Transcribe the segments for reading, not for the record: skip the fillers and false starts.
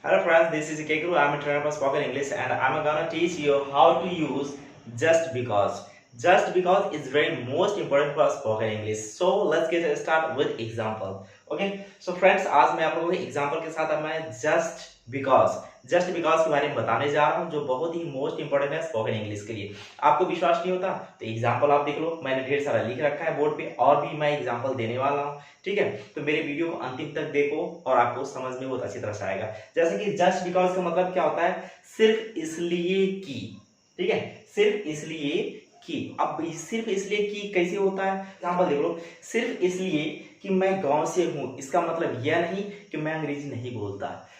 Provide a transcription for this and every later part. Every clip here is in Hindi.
Hello friends, this is Kekru. I'm a trainer for spoken English and I'm gonna teach you how to use just because. Just because is very most important for spoken English. So let's get start with example. Okay, so friends, आज मैं आप लोगों को एग्जाम्पल के साथ अब मैं जस्ट बिकॉज के बारे में बताने जा रहा हूँ जो बहुत ही मोस्ट इंपॉर्टेंट है स्पोकन इंग्लिश के लिए। आपको विश्वास नहीं होता तो एग्जाम्पल आप देख लो, मैंने ढेर सारा लिख रखा है बोर्ड पे और भी मैं एग्जाम्पल देने वाला हूँ। ठीक है, तो मेरे वीडियो को अंतिम तक देखो और आपको समझ में बहुत अच्छी तरह से आएगा। जैसे कि जस्ट बिकॉज का मतलब क्या होता है, सिर्फ इसलिए कि। ठीक है, सिर्फ इसलिए कि। अब सिर्फ इसलिए कि कैसे होता है, एग्जाम्पल देख लो। सिर्फ इसलिए कि मैं गांव से हूं इसका मतलब यह नहीं कि मैं अंग्रेजी नहीं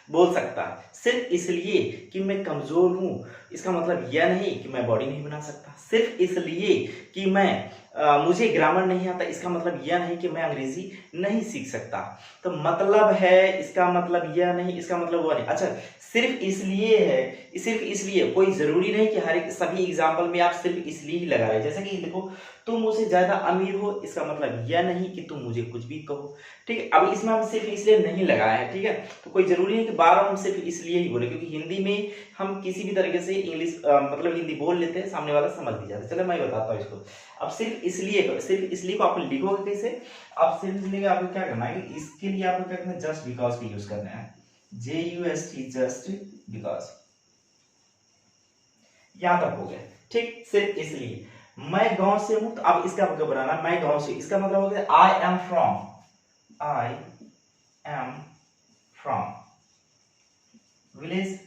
बोल सकता। सिर्फ इसलिए कि मैं कमजोर हूं इसका मतलब यह नहीं कि मैं बॉडी नहीं बना सकता। सिर्फ इसलिए कि मुझे ग्रामर नहीं आता इसका मतलब यह नहीं कि मैं अंग्रेजी नहीं सीख सकता। तो मतलब है, इसका मतलब यह नहीं, इसका मतलब वह नहीं। अच्छा, सिर्फ इसलिए है, सिर्फ इसलिए कोई जरूरी नहीं कि हर एक सभी एग्जाम्पल में आप सिर्फ इसलिए ही लगा रहे। जैसे कि देखो, तुम मुझसे ज्यादा अमीर हो इसका मतलब यह नहीं कि तुम मुझे कुछ भी कहो। ठीक है, अब इसमें हम सिर्फ इसलिए नहीं लगाया है। ठीक है, तो कोई जरूरी नहीं कि बार बार हम सिर्फ इसलिए ही बोले, क्योंकि हिंदी में हम किसी भी तरीके से इंग्लिश मतलब हिंदी बोल लेते हैं, सामने वाला समझ भी जाता है। चलो मैं बताता हूँ इसको। अब सिर्फ इसलिए को आप लिखोगे कैसे। अब सिर्फ इसलिए आपको क्या करना है कि इसके लिए आपको क्या करना है, जस्ट बिकॉज का यूज करना है। JUST, just because. यहां तक हो गया। ठीक, सिर्फ इसलिए मैं गांव से हूं तो अब इसका मतलब बनाना, मैं गांव से, इसका मतलब हो गया आई एम फ्रॉम विलेज।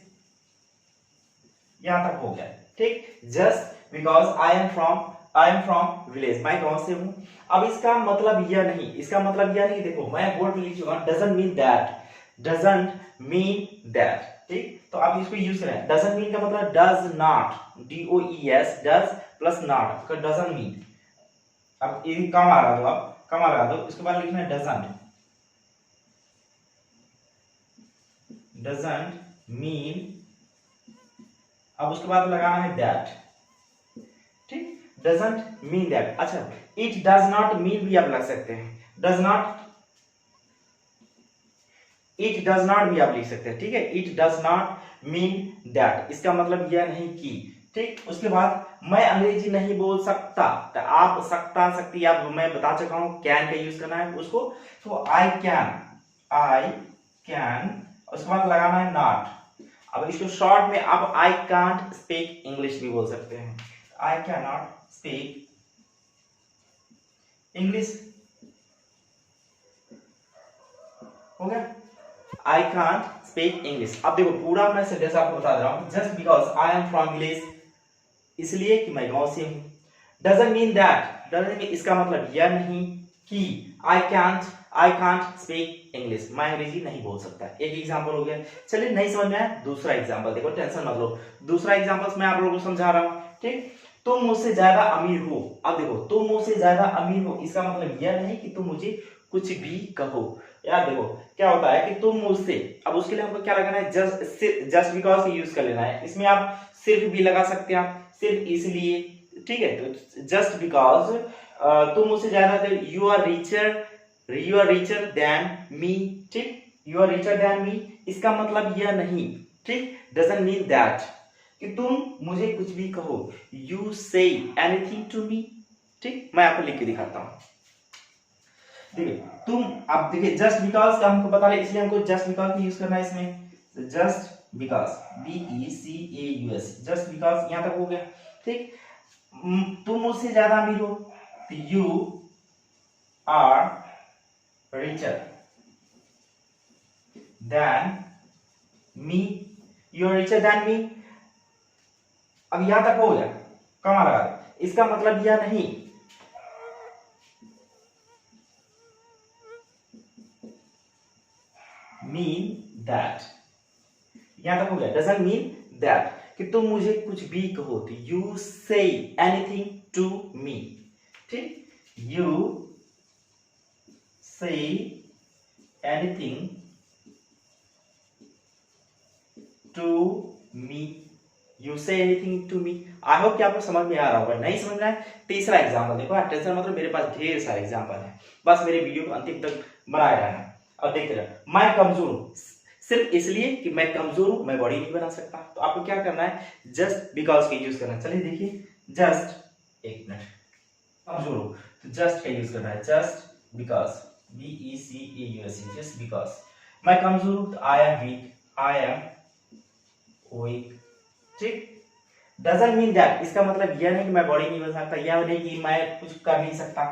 यहां तक हो गया। ठीक, just because I am from village, मैं गांव से हूं। अब इसका मतलब यह नहीं, इसका मतलब यह नहीं, देखो मैं बोर्ड में लिख चुका हूं, डजंट मीन दैट। ठीक, तो आप इसको यूज करें। डजंट मीन का मतलब does not, DOES, does plus not, doesn't mean. अब ये कमा लगा दो, आप कमा लगा दो, इसके बाद लिखना है डजंट मीन। अब उसके बाद लगाना है दैट। ठीक, डजंट मीन दैट। अच्छा, इट डज नॉट मीन भी आप लग सकते हैं, इट डज नॉट भी आप लिख सकते हैं। ठीक है, it does not mean that, इसका मतलब यह नहीं कि। ठीक, उसके बाद मैं अंग्रेजी नहीं बोल सकता, तो आप सकती आप, मैं बता चुका हूं कैन का यूज करना है उसको। तो आई कैन, उसके बाद लगाना है नॉट। अब इसको शॉर्ट में आप आई कांट स्पीक इंग्लिश भी बोल सकते हैं, I can not speak English. हो गया, आई कांट स्पीक इंग्लिश। अब देखो पूरा मैं सेंटेंस आपको बता रहा हूं। Just because I am from village, इसलिए कि मैं गांव से हूं। Doesn't mean that, doesn't mean इसका मतलब यह नहीं कि आई कांट स्पीक इंग्लिश, मैं अंग्रेजी नहीं बोल सकता। एक एग्जांपल हो गया। चलिए, नहीं समझ में आया, दूसरा एग्जांपल देखो, टेंशन मत लो। दूसरा एग्जांपल मैं आप लोगों को समझा रहा हूं। ठीक, तुम मुझसे ज्यादा अमीर हो। अब देखो, तुम मुझसे ज्यादा अमीर हो इसका मतलब यह नहीं कि तुम मुझे कुछ भी कहो। यार देखो क्या होता है कि तुम मुझसे, अब उसके लिए हमको क्या लगाना है, जस्ट बिकॉज यूज कर लेना है। इसमें आप सिर्फ भी लगा सकते हैं, आप सिर्फ इसलिए। ठीक है, तो जस्ट बिकॉज तुम मुझसे ज्यादा, you are richer than me. ठीक, you are richer than me, इसका मतलब यह नहीं। ठीक, डजंट मीन दैट कि तुम मुझे कुछ भी कहो। यू से एनीथिंग टू मी। ठीक, मैं आपको लिख के दिखाता हूं। देखिए तुम, अब देखिए जस्ट बिकॉज का हमको पता है, इसलिए हमको जस्ट बिकॉज यूज करना है इसमें। Just because, BECAUS, just because. यहां तक हो गया। ठीक, तुम मुझसे ज्यादा अमीर हो, you are richer than me, you are richer than me. अब यहां तक हो गया, कमा लगा दो, इसका मतलब यह नहीं, मीन दैट। यहां तक हो गया, डजंट मीन दैट कि तुम मुझे कुछ भी कहो। तो यू से एनीथिंग टू मी। ठीक, you say anything to me, you say anything to me. I hope कि आपको समझ में आ रहा होगा। नहीं समझ में आया, तीसरा एग्जाम्पल देखो। टेंशन मतलब मेरे पास ढेर सारे एग्जाम्पल है, बस मेरे वीडियो को अंतिम तक बनाए रहना। अब देखते रहो, मैं कमजोर हूं, सिर्फ इसलिए कि मैं कमजोर हूं, मैं बॉडी नहीं बना सकता। तो आपको क्या करना है, जस्ट बिकॉज का यूज करना है। चलिए देखिए, जस्ट, एक मिनट, कमजोर हूं तो जस्ट का यूज करना है, just because, BECAUSE, just because. मैं कमजोर हूं तो I am weak, I am weak, ठीक। डजंट मीन दैट, इसका मतलब यह नहीं कि मैं बॉडी नहीं बना सकता, यह नहीं कि मैं कुछ कर नहीं सकता।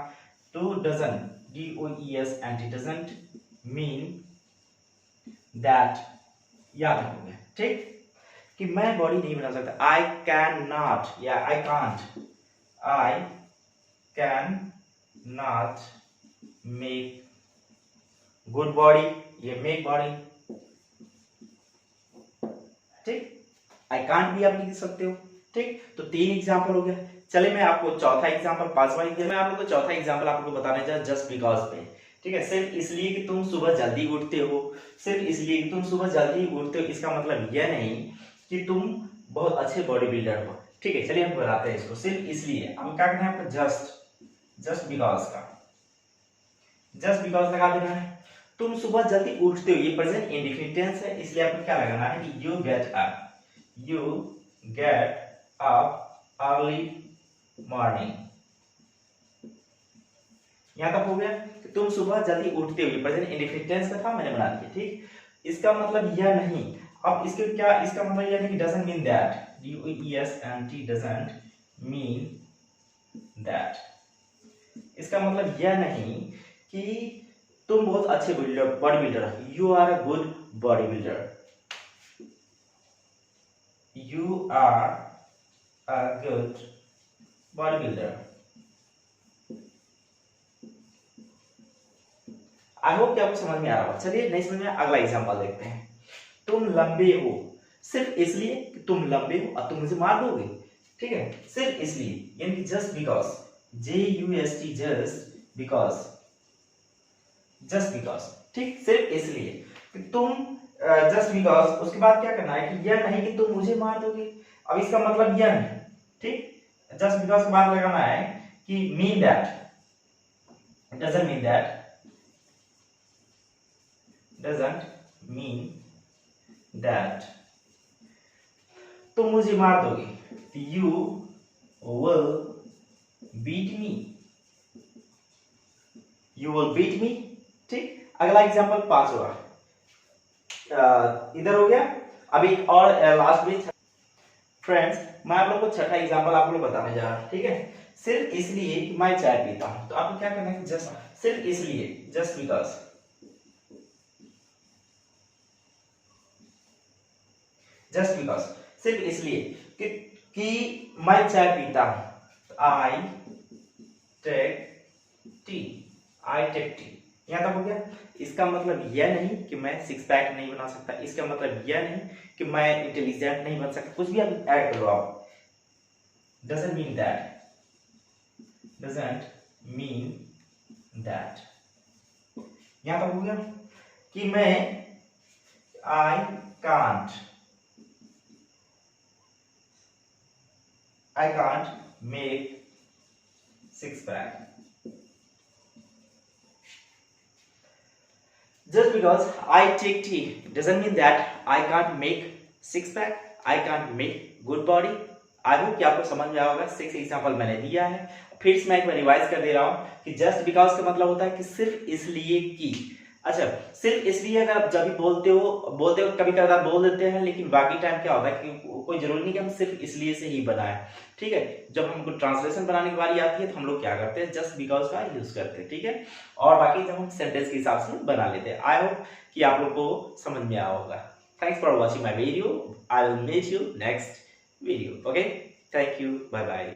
तो doesn't, DOESNT, doesn't mean that, याद रखोगे, ठीक, कि मैं बॉडी नहीं बना सकता। आई कैन नॉट या I can not make good body, ये मेक बॉडी, ठीक। आई कांट भी आप लिख सकते हो, ठीक। तो 3 एग्जांपल हो गया। चले मैं आपको चौथा एग्जांपल, 5वां एग्जांपल, मैं आप लोगों को चौथा एग्जांपल आपको बताने जा जस्ट बिकॉज पे, ठीक है। सिर्फ इसलिए कि तुम सुबह जल्दी उठते हो, सिर्फ इसलिए कि तुम सुबह जल्दी उठते हो, इसका मतलब यह नहीं कि तुम बहुत अच्छे बॉडी बिल्डर हो, ठीक है। चलिए हम बनाते हैं इसको, सिर्फ इसलिए। अब क्या करना है आपको, जस्ट बिकॉज का, जस्ट बिकॉज लगा देना है। तुम सुबह जल्दी उठते हो, ये प्रेजेंट इंडेफिनिट टेंस है, इसलिए आपको क्या लगाना है कि you get up early morning. यहां तक हो गया कि तुम सुबह जल्दी उठते हो, ये प्रेजेंट इंडेफिनिट टेंस का था, मैंने बना दिया, ठीक। इसका मतलब यह नहीं, अब इसके क्या, इसका मतलब यह नहीं कि doesn't mean that, DOESNT, doesn't mean that, इसका मतलब यह नहीं कि तुम बहुत अच्छे बॉडी बिल्डर हो, you are a good body builder, you are a good body builder. I hope कि आपको समझ में आ रहा होगा। चलिए नहीं समझ में, अगला एग्जांपल देखते हैं। तुम लंबे हो, सिर्फ इसलिए कि तुम लंबे हो और तुम मुझे मार दोगे, ठीक है। सिर्फ इसलिए, यानी कि just because, JUST, just because, just because, ठीक। सिर्फ इसलिए कि तुम, जस्ट बिकॉज, उसके बाद क्या करना है कि यह नहीं कि तुम मुझे मार दोगे। अब इसका मतलब यह नहीं, ठीक। जस्ट बिकॉज के बाद लगाना है कि mean that, doesn't mean that, doesn't mean that तुम मुझे मार दोगे, you will beat me, you will beat me, ठीक। अगला एग्जांपल 5वां, इधर हो गया। अब एक और लास्ट में फ्रेंड्स, मैं आप लोग को छठा एग्जांपल आप लोग बताने जा रहा हूं, ठीक है। सिर्फ इसलिए कि मैं चाय पीता हूं, तो आपको क्या करना है, जस्ट, सिर्फ इसलिए, जस्ट बिकॉज, जस्ट बिकॉज, सिर्फ इसलिए कि मैं चाय पीता हूं, I take tea, I take tea. यहां तक हो गया। इसका मतलब यह नहीं कि मैं 6 पैक नहीं बना सकता, इसका मतलब यह नहीं कि मैं इंटेलिजेंट नहीं बन सकता, कुछ भी आप ऐड करो आप, doesn't mean that, doesn't mean that. यहां तक हो गया कि मैं, I can't, I can't make 6 pack. Just because I take tea doesn't mean that I can't make 6 pack. I can't make good body. I hope कि आपको समझ में आया होगा। 6 एग्जाम्पल मैंने दिया है, फिर से मैं एक बार रिवाइज कर दे रहा हूँ कि जस्ट बिकॉज का मतलब होता है कि सिर्फ इसलिए कि, अच्छा, सिर्फ इसलिए अगर आप जब भी बोलते हो कभी कभार बोल देते हैं, लेकिन बाकी टाइम क्या होता है कि कोई जरूरी नहीं कि हम सिर्फ इसलिए से ही बनाएं, ठीक है। जब हमको ट्रांसलेशन बनाने की बारी आती है तो हम लोग क्या करते हैं, जस्ट बिकॉज का यूज करते हैं, ठीक है। और बाकी जब हम सेंटेंस के हिसाब से बना लेते हैं। आई होप कि आप लोग को समझ में आया होगा। Thanks for watching my video. I will meet you next video. Okay, thank you, bye bye.